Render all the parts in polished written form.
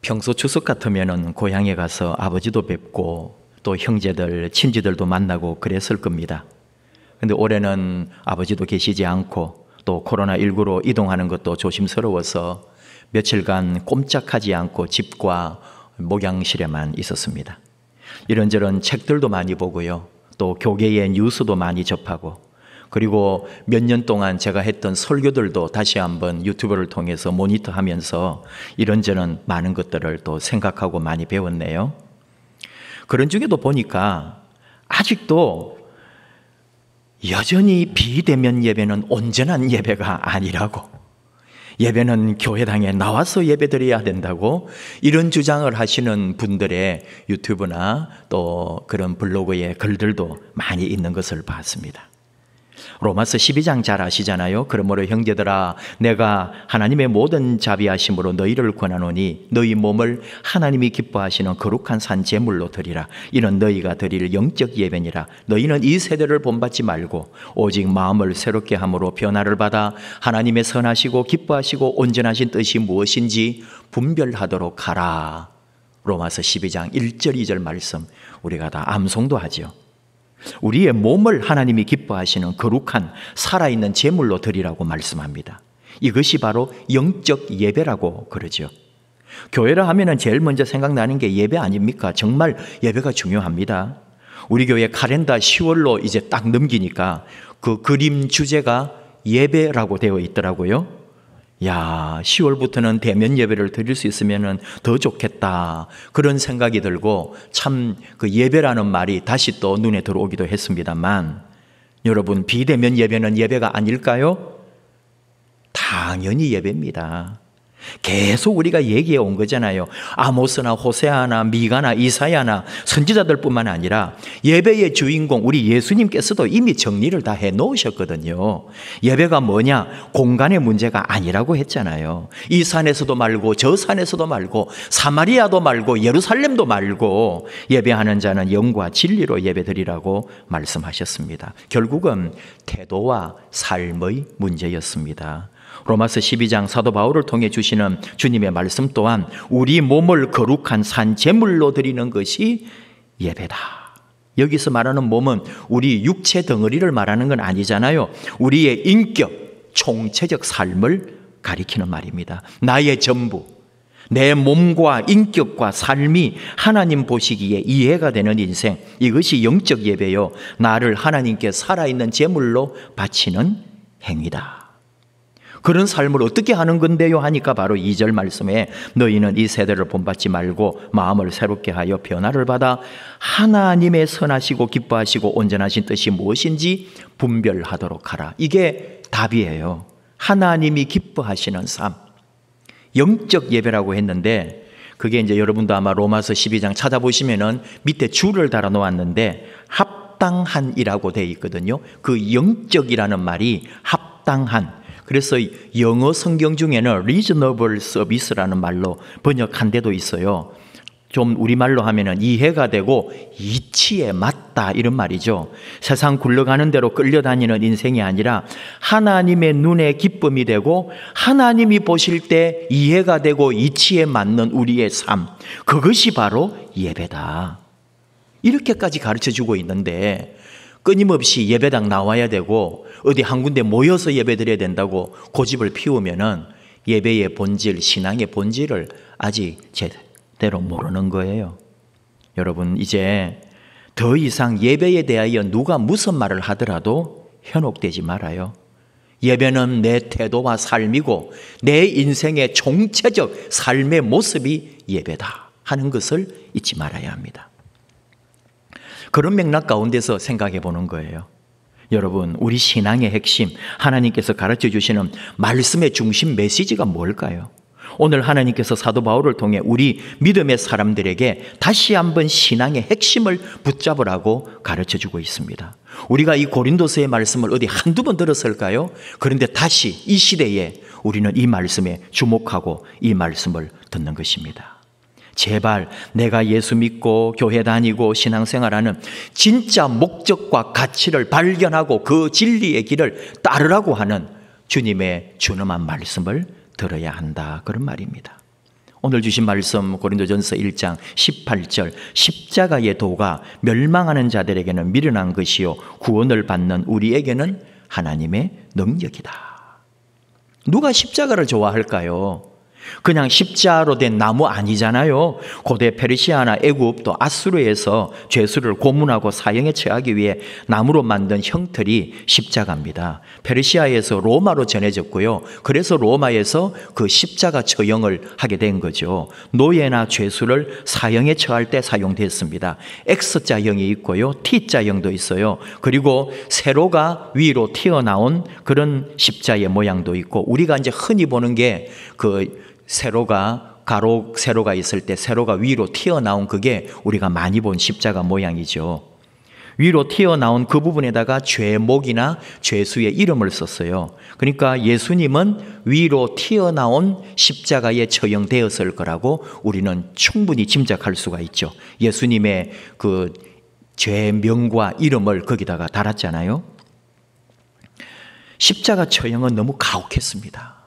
평소 추석 같으면은 고향에 가서 아버지도 뵙고 또 형제들, 친지들도 만나고 그랬을 겁니다. 근데 올해는 아버지도 계시지 않고 또 코로나19로 이동하는 것도 조심스러워서 며칠간 꼼짝하지 않고 집과 목양실에만 있었습니다. 이런저런 책들도 많이 보고요. 또 교계의 뉴스도 많이 접하고, 그리고 몇 년 동안 제가 했던 설교들도 다시 한번 유튜브를 통해서 모니터하면서 이런저런 많은 것들을 또 생각하고 많이 배웠네요. 그런 중에도 보니까 아직도 여전히 비대면 예배는 온전한 예배가 아니라고, 예배는 교회당에 나와서 예배드려야 된다고 이런 주장을 하시는 분들의 유튜브나 또 그런 블로그에 글들도 많이 있는 것을 봤습니다. 로마서 12장 잘 아시잖아요. 그러므로 형제들아, 내가 하나님의 모든 자비하심으로 너희를 권하노니 너희 몸을 하나님이 기뻐하시는 거룩한 산 제물로 드리라. 이는 너희가 드릴 영적 예배니라. 너희는 이 세대를 본받지 말고 오직 마음을 새롭게 함으로 변화를 받아 하나님의 선하시고 기뻐하시고 온전하신 뜻이 무엇인지 분별하도록 하라. 로마서 12장 1절 2절 말씀 우리가 다 암송도 하죠. 우리의 몸을 하나님이 기뻐하시는 거룩한 살아있는 제물로 드리라고 말씀합니다. 이것이 바로 영적 예배라고 그러죠. 교회라 하면은 제일 먼저 생각나는 게 예배 아닙니까? 정말 예배가 중요합니다. 우리 교회 카렌다 10월로 이제 딱 넘기니까 그 그림 주제가 예배라고 되어 있더라고요. 야, 10월부터는 대면 예배를 드릴 수 있으면 더 좋겠다, 그런 생각이 들고 참 그 예배라는 말이 다시 또 눈에 들어오기도 했습니다만, 여러분, 비대면 예배는 예배가 아닐까요? 당연히 예배입니다. 계속 우리가 얘기해 온 거잖아요. 아모스나 호세아나 미가나 이사야나 선지자들뿐만 아니라 예배의 주인공 우리 예수님께서도 이미 정리를 다 해놓으셨거든요. 예배가 뭐냐? 공간의 문제가 아니라고 했잖아요. 이 산에서도 말고 저 산에서도 말고 사마리아도 말고 예루살렘도 말고 예배하는 자는 영과 진리로 예배드리라고 말씀하셨습니다. 결국은 태도와 삶의 문제였습니다. 로마서 12장 사도 바울을 통해 주시는 주님의 말씀 또한 우리 몸을 거룩한 산 제물로 드리는 것이 예배다. 여기서 말하는 몸은 우리 육체 덩어리를 말하는 건 아니잖아요. 우리의 인격, 총체적 삶을 가리키는 말입니다. 나의 전부, 내 몸과 인격과 삶이 하나님 보시기에 이해가 되는 인생, 이것이 영적 예배요, 나를 하나님께 살아있는 제물로 바치는 행위다. 그런 삶을 어떻게 하는 건데요 하니까 바로 2절 말씀에 너희는 이 세대를 본받지 말고 마음을 새롭게 하여 변화를 받아 하나님의 선하시고 기뻐하시고 온전하신 뜻이 무엇인지 분별하도록 하라. 이게 답이에요. 하나님이 기뻐하시는 삶, 영적 예배라고 했는데, 그게 이제 여러분도 아마 로마서 12장 찾아보시면은 밑에 줄을 달아 놓았는데 합당한이라고 되어 있거든요. 그 영적이라는 말이 합당한, 그래서 영어 성경 중에는 reasonable service라는 말로 번역한 데도 있어요. 좀 우리말로 하면은 이해가 되고 이치에 맞다, 이런 말이죠. 세상 굴러가는 대로 끌려다니는 인생이 아니라 하나님의 눈에 기쁨이 되고 하나님이 보실 때 이해가 되고 이치에 맞는 우리의 삶, 그것이 바로 예배다. 이렇게까지 가르쳐주고 있는데 끊임없이 예배당 나와야 되고 어디 한 군데 모여서 예배드려야 된다고 고집을 피우면은 예배의 본질, 신앙의 본질을 아직 제대로 모르는 거예요. 여러분, 이제 더 이상 예배에 대하여 누가 무슨 말을 하더라도 현혹되지 말아요. 예배는 내 태도와 삶이고 내 인생의 총체적 삶의 모습이 예배다 하는 것을 잊지 말아야 합니다. 그런 맥락 가운데서 생각해 보는 거예요. 여러분, 우리 신앙의 핵심, 하나님께서 가르쳐 주시는 말씀의 중심 메시지가 뭘까요? 오늘 하나님께서 사도 바울을 통해 우리 믿음의 사람들에게 다시 한번 신앙의 핵심을 붙잡으라고 가르쳐 주고 있습니다. 우리가 이 고린도서의 말씀을 어디 한두 번 들었을까요? 그런데 다시 이 시대에 우리는 이 말씀에 주목하고 이 말씀을 듣는 것입니다. 제발 내가 예수 믿고 교회 다니고 신앙생활하는 진짜 목적과 가치를 발견하고 그 진리의 길을 따르라고 하는 주님의 준엄한 말씀을 들어야 한다, 그런 말입니다. 오늘 주신 말씀 고린도전서 1장 18절 십자가의 도가 멸망하는 자들에게는 미련한 것이요 구원을 받는 우리에게는 하나님의 능력이다. 누가 십자가를 좋아할까요? 그냥 십자로 된 나무 아니잖아요. 고대 페르시아나 애굽 또 아수르에서 죄수를 고문하고 사형에 처하기 위해 나무로 만든 형틀이 십자가입니다. 페르시아에서 로마로 전해졌고요. 그래서 로마에서 그 십자가 처형을 하게 된 거죠. 노예나 죄수를 사형에 처할 때 사용됐습니다. X자형이 있고요. T자형도 있어요. 그리고 세로가 위로 튀어나온 그런 십자의 모양도 있고, 우리가 이제 흔히 보는 게 세로가 가로 세로가 있을 때 세로가 위로 튀어나온 그게 우리가 많이 본 십자가 모양이죠. 위로 튀어나온 그 부분에다가 죄목이나 죄수의 이름을 썼어요. 그러니까 예수님은 위로 튀어나온 십자가에 처형되었을 거라고 우리는 충분히 짐작할 수가 있죠. 예수님의 그 죄명과 이름을 거기다가 달았잖아요. 십자가 처형은 너무 가혹했습니다.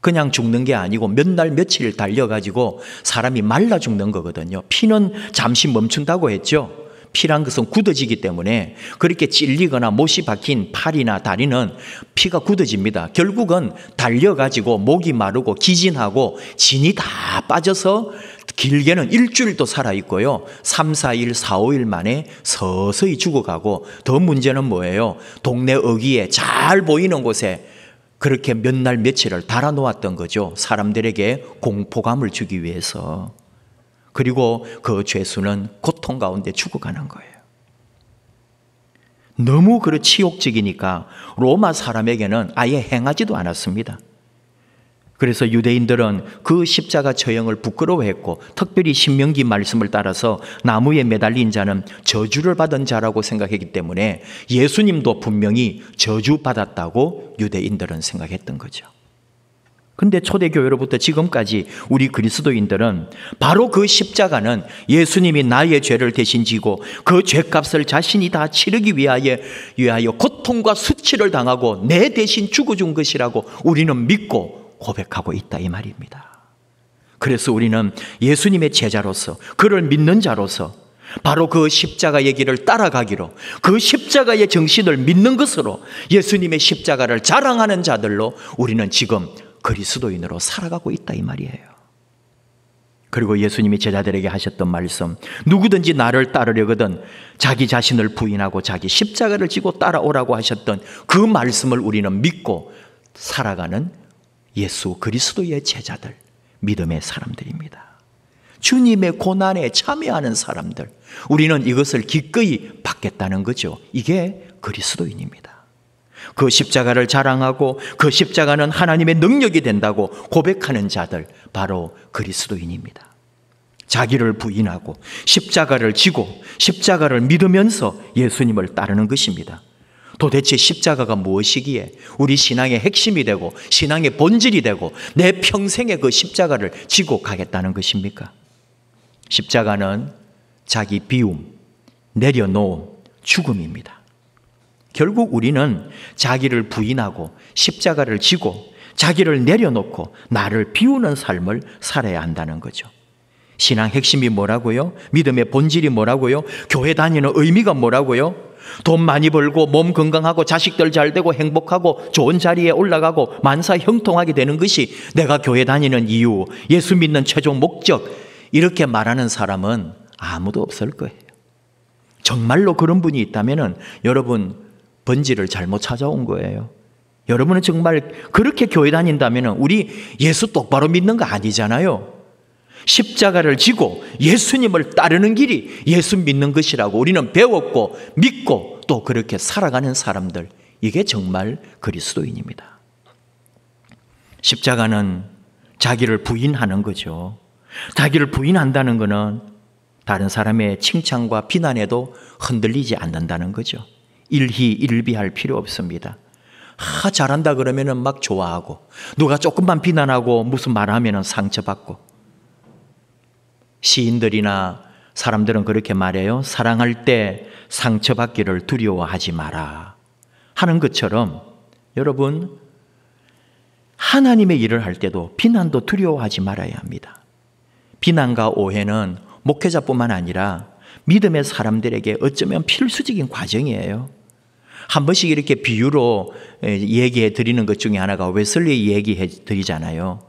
그냥 죽는 게 아니고 몇 날 며칠 달려가지고 사람이 말라 죽는 거거든요. 피는 잠시 멈춘다고 했죠. 피란 것은 굳어지기 때문에 그렇게 찔리거나 못이 박힌 팔이나 다리는 피가 굳어집니다. 결국은 달려가지고 목이 마르고 기진하고 진이 다 빠져서 길게는 일주일도 살아있고요. 3, 4일, 4, 5일 만에 서서히 죽어가고, 더 문제는 뭐예요? 동네 어귀에 잘 보이는 곳에 그렇게 몇 날 며칠을 달아놓았던 거죠. 사람들에게 공포감을 주기 위해서. 그리고 그 죄수는 고통 가운데 죽어가는 거예요. 너무 치욕적이니까 로마 사람에게는 아예 행하지도 않았습니다. 그래서 유대인들은 그 십자가 처형을 부끄러워했고, 특별히 신명기 말씀을 따라서 나무에 매달린 자는 저주를 받은 자라고 생각했기 때문에 예수님도 분명히 저주받았다고 유대인들은 생각했던 거죠. 그런데 초대교회로부터 지금까지 우리 그리스도인들은 바로 그 십자가는 예수님이 나의 죄를 대신 지고 그 죄값을 자신이 다 치르기 위하여 고통과 수치를 당하고 내 대신 죽어준 것이라고 우리는 믿고 고백하고 있다, 이 말입니다. 그래서 우리는 예수님의 제자로서, 그를 믿는 자로서 바로 그 십자가의 길을 따라가기로, 그 십자가의 정신을 믿는 것으로 예수님의 십자가를 자랑하는 자들로 우리는 지금 그리스도인으로 살아가고 있다, 이 말이에요. 그리고 예수님이 제자들에게 하셨던 말씀, 누구든지 나를 따르려거든 자기 자신을 부인하고 자기 십자가를 지고 따라오라고 하셨던 그 말씀을 우리는 믿고 살아가는 예수 그리스도의 제자들, 믿음의 사람들입니다. 주님의 고난에 참여하는 사람들, 우리는 이것을 기꺼이 받겠다는 거죠. 이게 그리스도인입니다. 그 십자가를 자랑하고 그 십자가는 하나님의 능력이 된다고 고백하는 자들, 바로 그리스도인입니다. 자기를 부인하고 십자가를 지고 십자가를 믿으면서 예수님을 따르는 것입니다. 도대체 십자가가 무엇이기에 우리 신앙의 핵심이 되고 신앙의 본질이 되고 내 평생에 그 십자가를 지고 가겠다는 것입니까? 십자가는 자기 비움, 내려놓음, 죽음입니다. 결국 우리는 자기를 부인하고 십자가를 지고 자기를 내려놓고 나를 비우는 삶을 살아야 한다는 거죠. 신앙 핵심이 뭐라고요? 믿음의 본질이 뭐라고요? 교회 다니는 의미가 뭐라고요? 돈 많이 벌고 몸 건강하고 자식들 잘 되고 행복하고 좋은 자리에 올라가고 만사 형통하게 되는 것이 내가 교회 다니는 이유, 예수 믿는 최종 목적, 이렇게 말하는 사람은 아무도 없을 거예요. 정말로 그런 분이 있다면 여러분 본질을 잘못 찾아온 거예요. 여러분은 정말 그렇게 교회 다닌다면 우리 예수 똑바로 믿는 거 아니잖아요. 십자가를 지고 예수님을 따르는 길이 예수 믿는 것이라고 우리는 배웠고 믿고 또 그렇게 살아가는 사람들, 이게 정말 그리스도인입니다. 십자가는 자기를 부인하는 거죠. 자기를 부인한다는 것은 다른 사람의 칭찬과 비난에도 흔들리지 않는다는 거죠. 일희일비할 필요 없습니다. 잘한다 그러면 막 좋아하고, 누가 조금만 비난하고 무슨 말하면 상처받고. 시인들이나 사람들은 그렇게 말해요. 사랑할 때 상처받기를 두려워하지 마라 하는 것처럼 여러분, 하나님의 일을 할 때도 비난도 두려워하지 말아야 합니다. 비난과 오해는 목회자뿐만 아니라 믿음의 사람들에게 어쩌면 필수적인 과정이에요. 한 번씩 이렇게 비유로 얘기해 드리는 것 중에 하나가 웨슬리 얘기해 드리잖아요.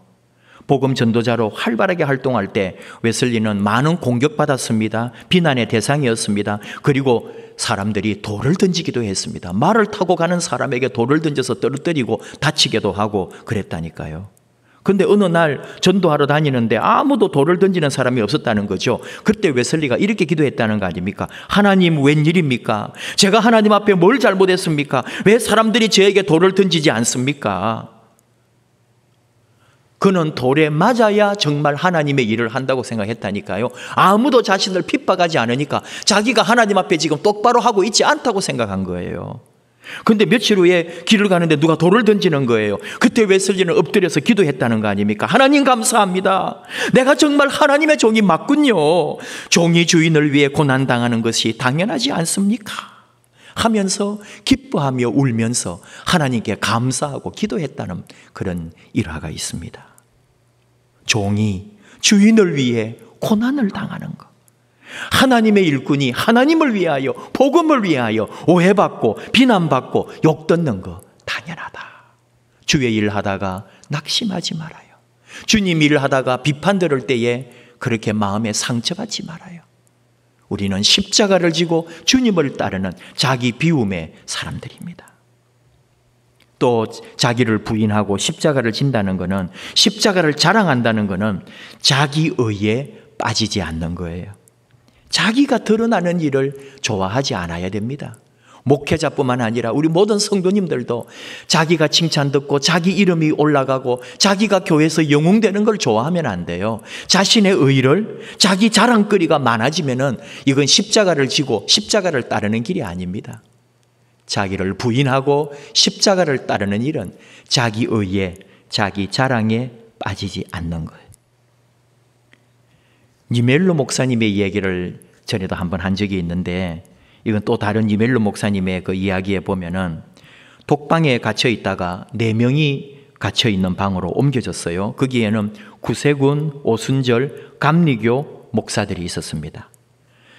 복음 전도자로 활발하게 활동할 때 웨슬리는 많은 공격받았습니다. 비난의 대상이었습니다. 그리고 사람들이 돌을 던지기도 했습니다. 말을 타고 가는 사람에게 돌을 던져서 떨어뜨리고 다치기도 하고 그랬다니까요. 근데 어느 날 전도하러 다니는데 아무도 돌을 던지는 사람이 없었다는 거죠. 그때 웨슬리가 이렇게 기도했다는 거 아닙니까? 하나님, 웬일입니까? 제가 하나님 앞에 뭘 잘못했습니까? 왜 사람들이 저에게 돌을 던지지 않습니까? 그는 돌에 맞아야 정말 하나님의 일을 한다고 생각했다니까요. 아무도 자신을 핍박하지 않으니까 자기가 하나님 앞에 지금 똑바로 하고 있지 않다고 생각한 거예요. 근데 며칠 후에 길을 가는데 누가 돌을 던지는 거예요. 그때 웨슬리는 엎드려서 기도했다는 거 아닙니까? 하나님 감사합니다. 내가 정말 하나님의 종이 맞군요. 종이 주인을 위해 고난당하는 것이 당연하지 않습니까? 하면서 기뻐하며 울면서 하나님께 감사하고 기도했다는 그런 일화가 있습니다. 종이 주인을 위해 고난을 당하는 것. 하나님의 일꾼이 하나님을 위하여, 복음을 위하여 오해받고 비난받고 욕듣는 거 당연하다. 주의 일 하다가 낙심하지 말아요. 주님 일 하다가 비판 들을 때에 그렇게 마음에 상처받지 말아요. 우리는 십자가를 지고 주님을 따르는 자기 비움의 사람들입니다. 또 자기를 부인하고 십자가를 진다는 것은, 십자가를 자랑한다는 것은 자기 의에 빠지지 않는 거예요. 자기가 드러나는 일을 좋아하지 않아야 됩니다. 목회자뿐만 아니라 우리 모든 성도님들도 자기가 칭찬 듣고 자기 이름이 올라가고 자기가 교회에서 영웅되는 걸 좋아하면 안 돼요. 자신의 의를, 자기 자랑거리가 많아지면은 이건 십자가를 지고 십자가를 따르는 길이 아닙니다. 자기를 부인하고 십자가를 따르는 일은 자기 의에, 자기 자랑에 빠지지 않는 거예요. 니멜로 목사님의 얘기를 전에도 한번 한 적이 있는데, 이건 또 다른 니멜로 목사님의 그 이야기에 보면은 독방에 갇혀 있다가 4명이 갇혀 있는 방으로 옮겨졌어요. 거기에는 구세군, 오순절, 감리교 목사들이 있었습니다.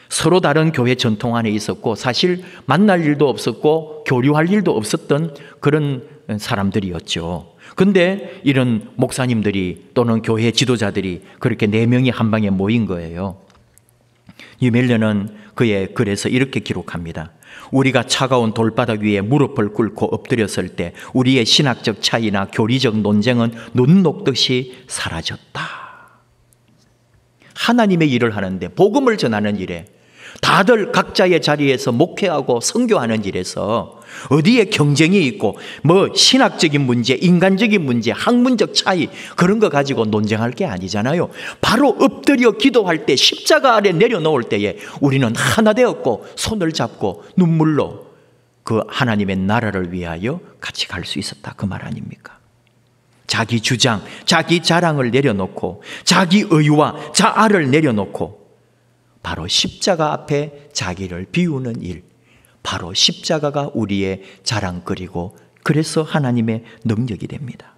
서로 다른 교회 전통 안에 있었고 사실 만날 일도 없었고 교류할 일도 없었던 그런 사람들이었죠. 근데 이런 목사님들이 또는 교회 지도자들이 그렇게 4명이 한 방에 모인 거예요. 유멜레는 그의 글에서 이렇게 기록합니다. 우리가 차가운 돌바닥 위에 무릎을 꿇고 엎드렸을 때 우리의 신학적 차이나 교리적 논쟁은 눈 녹듯이 사라졌다. 하나님의 일을 하는데, 복음을 전하는 일에, 다들 각자의 자리에서 목회하고 선교하는 일에서 어디에 경쟁이 있고 뭐 신학적인 문제, 인간적인 문제, 학문적 차이 그런 거 가지고 논쟁할 게 아니잖아요. 바로 엎드려 기도할 때, 십자가 아래 내려놓을 때에 우리는 하나 되었고 손을 잡고 눈물로 그 하나님의 나라를 위하여 같이 갈 수 있었다, 그 말 아닙니까? 자기 주장, 자기 자랑을 내려놓고 자기 의와 자아를 내려놓고 바로 십자가 앞에 자기를 비우는 일, 바로 십자가가 우리의 자랑거리고 그래서 하나님의 능력이 됩니다.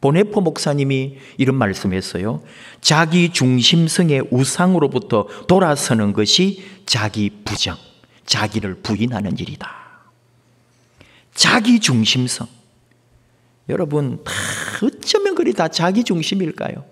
보네포 목사님이 이런 말씀했어요. 자기 중심성의 우상으로부터 돌아서는 것이 자기 부정, 자기를 부인하는 일이다. 자기 중심성. 여러분, 다 어쩌면 그리 다 자기 중심일까요?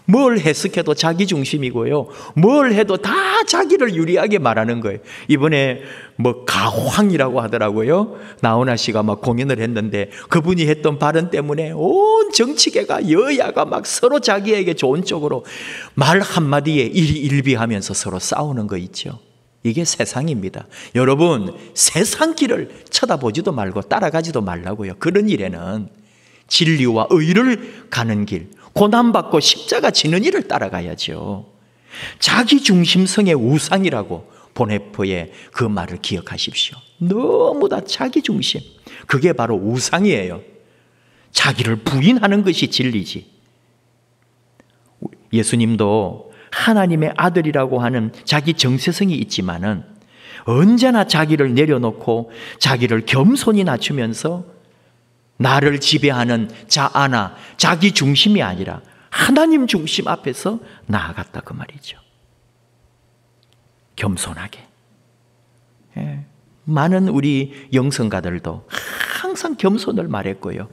뭘 해석해도 자기 중심이고요. 뭘 해도 다 자기를 유리하게 말하는 거예요. 이번에 뭐 가황이라고 하더라고요. 나훈아 씨가 막 공연을 했는데 그분이 했던 발언 때문에 온 정치계가, 여야가 막 서로 자기에게 좋은 쪽으로 말 한마디에 일희일비하면서 서로 싸우는 거 있죠. 이게 세상입니다. 여러분, 세상 길을 쳐다보지도 말고 따라가지도 말라고요. 그런 일에는 진리와 의를 가는 길, 고난받고 십자가 지는 일을 따라가야죠. 자기 중심성의 우상이라고 보네포의 그 말을 기억하십시오. 너무 다 자기 중심. 그게 바로 우상이에요. 자기를 부인하는 것이 진리지. 예수님도 하나님의 아들이라고 하는 자기 정체성이 있지만은 언제나 자기를 내려놓고 자기를 겸손히 낮추면서 나를 지배하는 자아나 자기 중심이 아니라 하나님 중심 앞에서 나아갔다 그 말이죠. 겸손하게. 많은 우리 영성가들도 항상 겸손을 말했고요.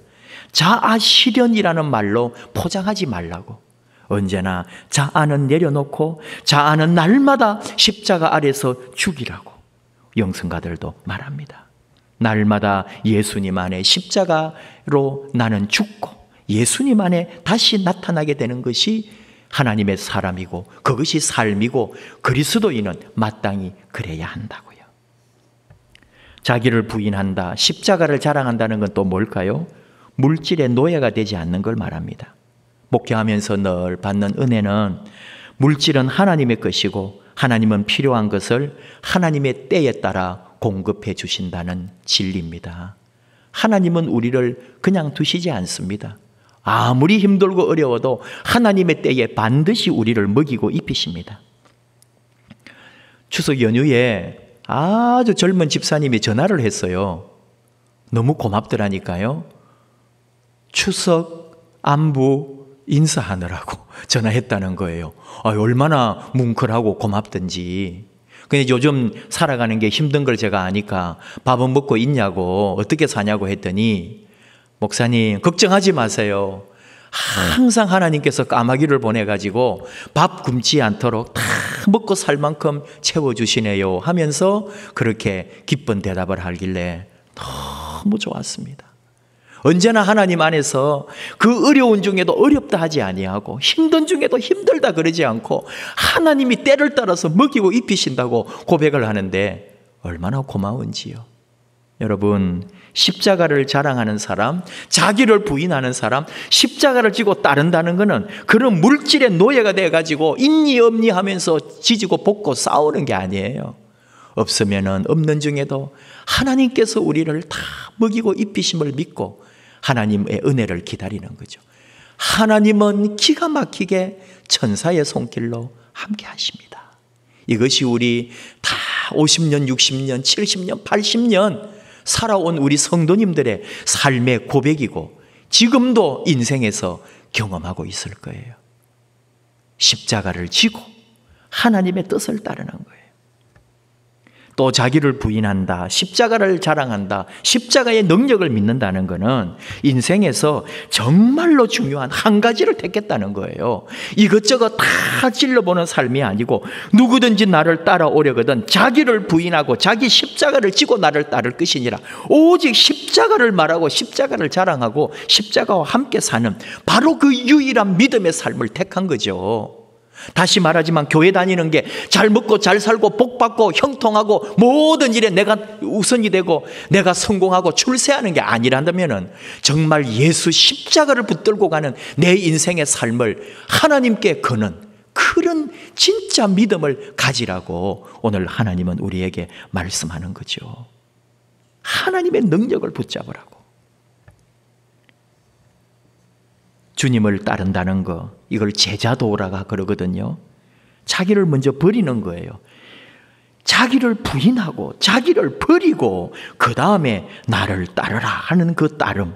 자아 실현이라는 말로 포장하지 말라고. 언제나 자아는 내려놓고 자아는 날마다 십자가 아래서 죽이라고 영성가들도 말합니다. 날마다 예수님 안에 십자가로 나는 죽고 예수님 안에 다시 나타나게 되는 것이 하나님의 사람이고 그것이 삶이고 그리스도인은 마땅히 그래야 한다고요. 자기를 부인한다, 십자가를 자랑한다는 건 또 뭘까요? 물질의 노예가 되지 않는 걸 말합니다. 목회하면서 늘 받는 은혜는 물질은 하나님의 것이고 하나님은 필요한 것을 하나님의 때에 따라 공급해 주신다는 진리입니다. 하나님은 우리를 그냥 두시지 않습니다. 아무리 힘들고 어려워도 하나님의 때에 반드시 우리를 먹이고 입히십니다. 추석 연휴에 아주 젊은 집사님이 전화를 했어요. 너무 고맙더라니까요. 추석 안부 인사하느라고 전화했다는 거예요. 얼마나 뭉클하고 고맙든지. 근데 요즘 살아가는 게 힘든 걸 제가 아니까 밥은 먹고 있냐고 어떻게 사냐고 했더니 목사님 걱정하지 마세요. 항상 하나님께서 까마귀를 보내가지고 밥 굶지 않도록 다 먹고 살 만큼 채워주시네요 하면서 그렇게 기쁜 대답을 하길래 너무 좋았습니다. 언제나 하나님 안에서 그 어려운 중에도 어렵다 하지 아니하고 힘든 중에도 힘들다 그러지 않고 하나님이 때를 따라서 먹이고 입히신다고 고백을 하는데 얼마나 고마운지요. 여러분, 십자가를 자랑하는 사람, 자기를 부인하는 사람, 십자가를 지고 따른다는 것은 그런 물질의 노예가 돼가지고 있니 없니 하면서 지지고 볶고 싸우는 게 아니에요. 없으면은 없는 중에도 하나님께서 우리를 다 먹이고 입히심을 믿고 하나님의 은혜를 기다리는 거죠. 하나님은 기가 막히게 천사의 손길로 함께 하십니다. 이것이 우리 다 50년, 60년, 70년, 80년 살아온 우리 성도님들의 삶의 고백이고 지금도 인생에서 경험하고 있을 거예요. 십자가를 지고 하나님의 뜻을 따르는 거예요. 또 자기를 부인한다, 십자가를 자랑한다, 십자가의 능력을 믿는다는 것은 인생에서 정말로 중요한 한 가지를 택했다는 거예요. 이것저것 다 찔러보는 삶이 아니고 누구든지 나를 따라오려거든 자기를 부인하고 자기 십자가를 지고 나를 따를 것이니라. 오직 십자가를 말하고 십자가를 자랑하고 십자가와 함께 사는 바로 그 유일한 믿음의 삶을 택한 거죠. 다시 말하지만 교회 다니는 게 잘 먹고 잘 살고 복 받고 형통하고 모든 일에 내가 우선이 되고 내가 성공하고 출세하는 게 아니라면 정말 예수 십자가를 붙들고 가는 내 인생의 삶을 하나님께 거는 그런 진짜 믿음을 가지라고 오늘 하나님은 우리에게 말씀하는 거죠. 하나님의 능력을 붙잡으라고. 주님을 따른다는 거, 이걸 제자도라고 그러거든요. 자기를 먼저 버리는 거예요. 자기를 부인하고 자기를 버리고 그 다음에 나를 따르라 하는 그 따름.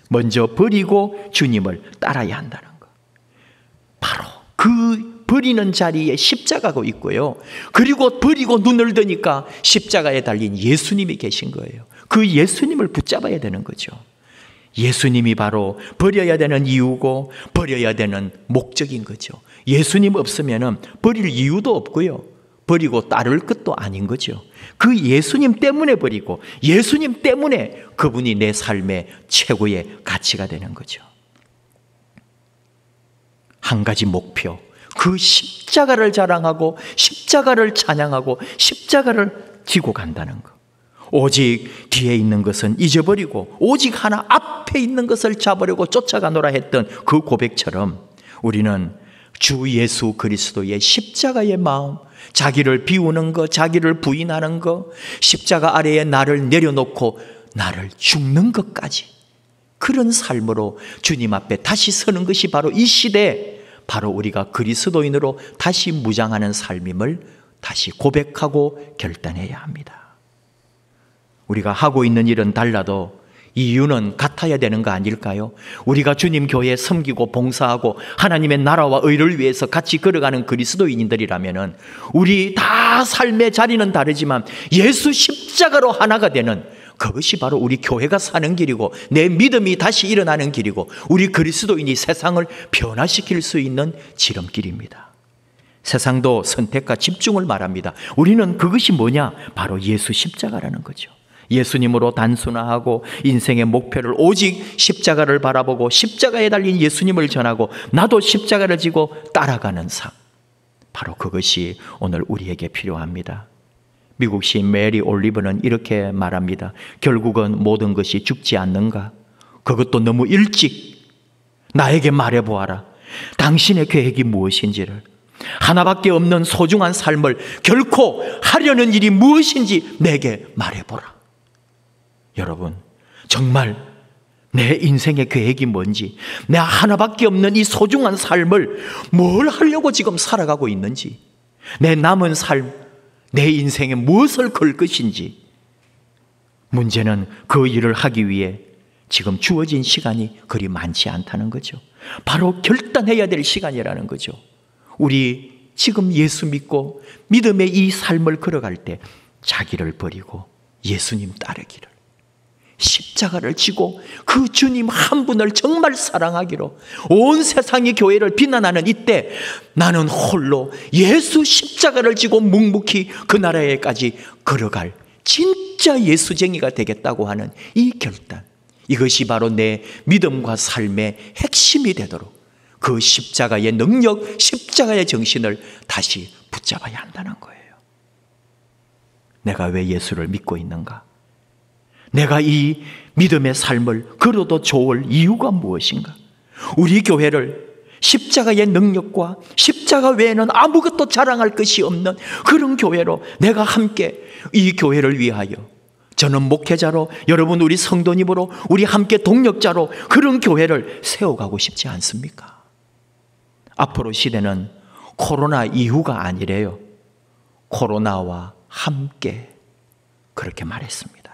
먼저 버리고 주님을 따라야 한다는 거. 바로 그 버리는 자리에 십자가가 있고요. 그리고 버리고 눈을 드니까 십자가에 달린 예수님이 계신 거예요. 그 예수님을 붙잡아야 되는 거죠. 예수님이 바로 버려야 되는 이유고 버려야 되는 목적인 거죠. 예수님 없으면 버릴 이유도 없고요. 버리고 따를 것도 아닌 거죠. 그 예수님 때문에 버리고 예수님 때문에 그분이 내 삶의 최고의 가치가 되는 거죠. 한 가지 목표, 그 십자가를 자랑하고 십자가를 찬양하고 십자가를 지고 간다는 것. 오직 뒤에 있는 것은 잊어버리고 오직 하나 앞에 있는 것을 잡으려고 쫓아가노라 했던 그 고백처럼 우리는 주 예수 그리스도의 십자가의 마음, 자기를 비우는 것, 자기를 부인하는 것, 십자가 아래에 나를 내려놓고 나를 죽는 것까지 그런 삶으로 주님 앞에 다시 서는 것이 바로 이 시대, 바로 우리가 그리스도인으로 다시 무장하는 삶임을 다시 고백하고 결단해야 합니다. 우리가 하고 있는 일은 달라도 이유는 같아야 되는 거 아닐까요? 우리가 주님 교회에 섬기고 봉사하고 하나님의 나라와 의를 위해서 같이 걸어가는 그리스도인들이라면 우리 다 삶의 자리는 다르지만 예수 십자가로 하나가 되는 그것이 바로 우리 교회가 사는 길이고 내 믿음이 다시 일어나는 길이고 우리 그리스도인이 세상을 변화시킬 수 있는 지름길입니다. 세상도 선택과 집중을 말합니다. 우리는 그것이 뭐냐? 바로 예수 십자가라는 거죠. 예수님으로 단순화하고 인생의 목표를 오직 십자가를 바라보고 십자가에 달린 예수님을 전하고 나도 십자가를 지고 따라가는 삶, 바로 그것이 오늘 우리에게 필요합니다. 미국 시인 메리 올리브는 이렇게 말합니다. 결국은 모든 것이 죽지 않는가? 그것도 너무 일찍 나에게 말해보아라. 당신의 계획이 무엇인지를, 하나밖에 없는 소중한 삶을 결코 하려는 일이 무엇인지 내게 말해보라. 여러분, 정말 내 인생의 계획이 뭔지, 내 하나밖에 없는 이 소중한 삶을 뭘 하려고 지금 살아가고 있는지, 내 남은 삶, 내 인생에 무엇을 걸 것인지, 문제는 그 일을 하기 위해 지금 주어진 시간이 그리 많지 않다는 거죠. 바로 결단해야 될 시간이라는 거죠. 우리 지금 예수 믿고 믿음의 이 삶을 걸어갈 때 자기를 버리고 예수님 따르기를, 십자가를 지고 그 주님 한 분을 정말 사랑하기로, 온 세상의 교회를 비난하는 이때 나는 홀로 예수 십자가를 지고 묵묵히 그 나라에까지 걸어갈 진짜 예수쟁이가 되겠다고 하는 이 결단, 이것이 바로 내 믿음과 삶의 핵심이 되도록 그 십자가의 능력, 십자가의 정신을 다시 붙잡아야 한다는 거예요. 내가 왜 예수를 믿고 있는가? 내가 이 믿음의 삶을 걸어도 좋을 이유가 무엇인가? 우리 교회를 십자가의 능력과 십자가 외에는 아무것도 자랑할 것이 없는 그런 교회로 내가 함께 이 교회를 위하여, 저는 목회자로, 여러분 우리 성도님으로 우리 함께 동력자로 그런 교회를 세워가고 싶지 않습니까? 앞으로 시대는 코로나 이후가 아니래요. 코로나와 함께, 그렇게 말했습니다.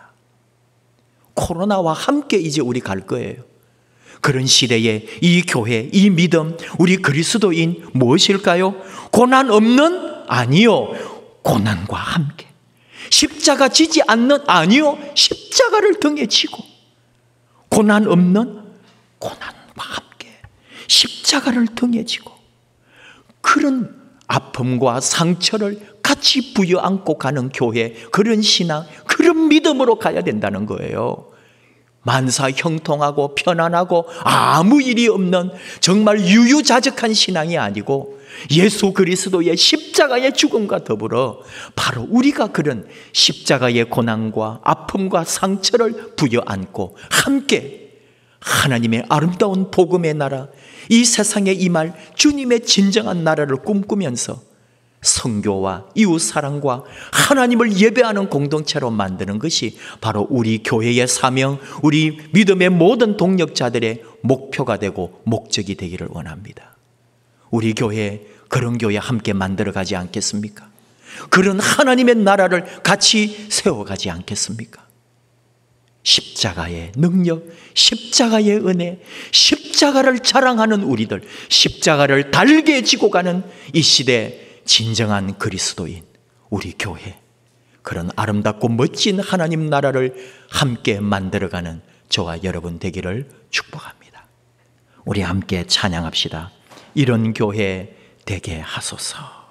코로나와 함께 이제 우리 갈 거예요. 그런 시대에 이 교회, 이 믿음, 우리 그리스도인 무엇일까요? 고난 없는? 아니요. 고난과 함께. 십자가 지지 않는? 아니요. 십자가를 등에 지고. 고난 없는? 고난과 함께. 십자가를 등에 지고. 그런 아픔과 상처를 같이 부여안고 가는 교회, 그런 신앙, 그런 믿음으로 가야 된다는 거예요. 만사 형통하고 편안하고 아무 일이 없는 정말 유유자적한 신앙이 아니고 예수 그리스도의 십자가의 죽음과 더불어 바로 우리가 그런 십자가의 고난과 아픔과 상처를 부여안고 함께 하나님의 아름다운 복음의 나라, 이 세상에 임할 주님의 진정한 나라를 꿈꾸면서 선교와 이웃사랑과 하나님을 예배하는 공동체로 만드는 것이 바로 우리 교회의 사명, 우리 믿음의 모든 동력자들의 목표가 되고 목적이 되기를 원합니다. 우리 교회, 그런 교회 함께 만들어가지 않겠습니까? 그런 하나님의 나라를 같이 세워가지 않겠습니까? 십자가의 능력, 십자가의 은혜, 십자가를 자랑하는 우리들, 십자가를 달게 지고 가는 이 시대 진정한 그리스도인, 우리 교회, 그런 아름답고 멋진 하나님 나라를 함께 만들어가는 저와 여러분 되기를 축복합니다. 우리 함께 찬양합시다. 이런 교회 되게 하소서.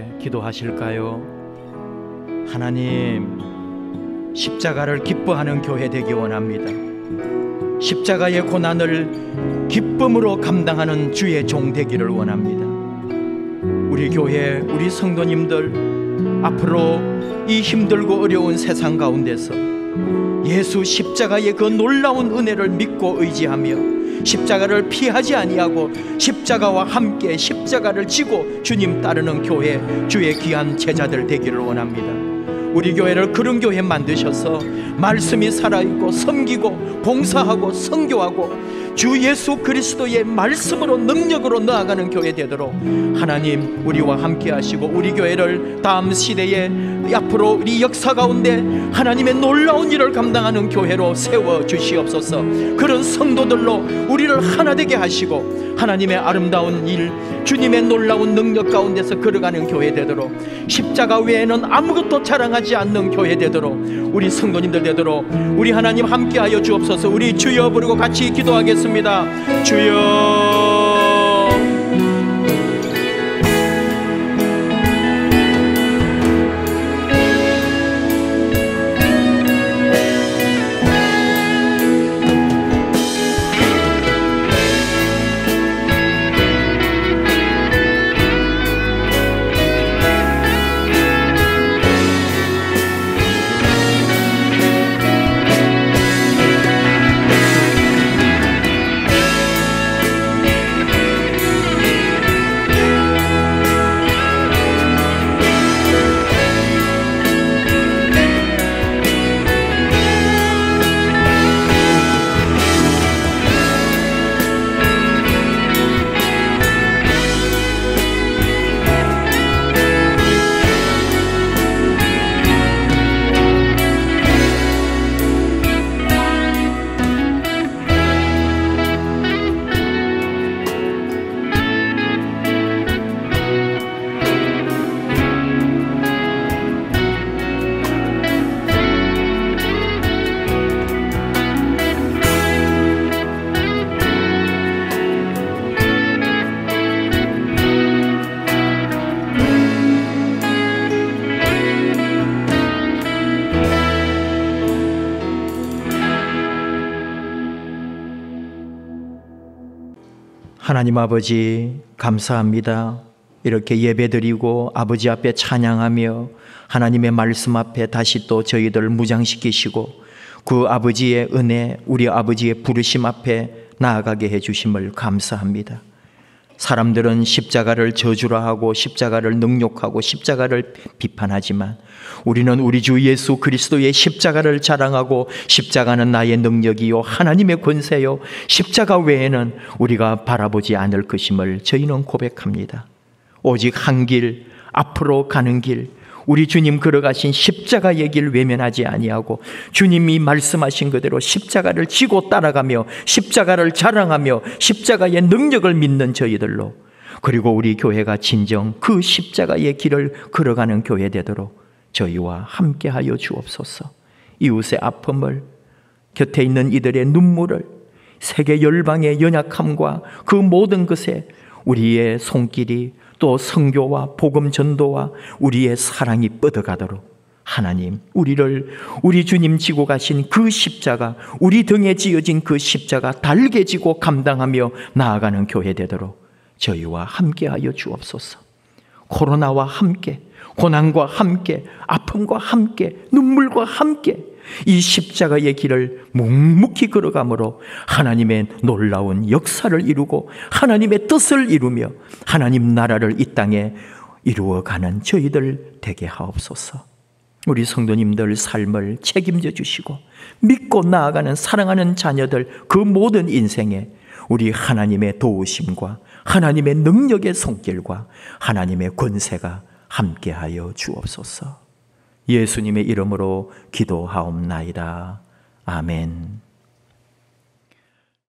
함께 기도하실까요? 하나님, 십자가를 기뻐하는 교회 되기 원합니다. 십자가의 고난을 기쁨으로 감당하는 주의 종 되기를 원합니다. 우리 교회, 우리 성도님들 앞으로 이 힘들고 어려운 세상 가운데서 예수 십자가의 그 놀라운 은혜를 믿고 의지하며 십자가를 피하지 아니하고 십자가와 함께 십자가를 지고 주님 따르는 교회, 주의 귀한 제자들 되기를 원합니다. 우리 교회를 그런 교회 만드셔서 말씀이 살아있고 섬기고 봉사하고 선교하고 주 예수 그리스도의 말씀으로 능력으로 나아가는 교회 되도록 하나님 우리와 함께 하시고 우리 교회를 다음 시대에 앞으로 우리 역사 가운데 하나님의 놀라운 일을 감당하는 교회로 세워 주시옵소서. 그런 성도들로 우리를 하나 되게 하시고 하나님의 아름다운 일, 주님의 놀라운 능력 가운데서 걸어가는 교회 되도록, 십자가 외에는 아무것도 자랑하지 않는 교회 되도록, 우리 성도님들 되도록 우리 하나님 함께하여 주옵소서. 우리 주여 부르고 같이 기도하겠습니다. 주여. 하나님 아버지 감사합니다. 이렇게 예배드리고 아버지 앞에 찬양하며 하나님의 말씀 앞에 다시 또 저희들 무장시키시고 그 아버지의 은혜, 우리 아버지의 부르심 앞에 나아가게 해주심을 감사합니다. 사람들은 십자가를 저주라 하고 십자가를 능욕하고 십자가를 비판하지만 우리는 우리 주 예수 그리스도의 십자가를 자랑하고 십자가는 나의 능력이요 하나님의 권세요 십자가 외에는 우리가 바라보지 않을 것임을 저희는 고백합니다. 오직 한 길, 앞으로 가는 길, 우리 주님 걸어가신 십자가의 길 외면하지 아니하고 주님이 말씀하신 그대로 십자가를 지고 따라가며 십자가를 자랑하며 십자가의 능력을 믿는 저희들로, 그리고 우리 교회가 진정 그 십자가의 길을 걸어가는 교회 되도록 저희와 함께하여 주옵소서. 이웃의 아픔을, 곁에 있는 이들의 눈물을, 세계 열방의 연약함과 그 모든 것에 우리의 손길이 또 선교와 복음 전도와 우리의 사랑이 뻗어가도록 하나님, 우리를 우리 주님 지고 가신 그 십자가, 우리 등에 지어진 그 십자가 달게 지고 감당하며 나아가는 교회 되도록 저희와 함께하여 주옵소서. 코로나와 함께, 고난과 함께, 아픔과 함께, 눈물과 함께 이 십자가의 길을 묵묵히 걸어가므로 하나님의 놀라운 역사를 이루고 하나님의 뜻을 이루며 하나님 나라를 이 땅에 이루어가는 저희들 되게 하옵소서. 우리 성도님들 삶을 책임져 주시고 믿고 나아가는 사랑하는 자녀들 그 모든 인생에 우리 하나님의 도우심과 하나님의 능력의 손길과 하나님의 권세가 함께하여 주옵소서. 예수님의 이름으로 기도하옵나이다. 아멘.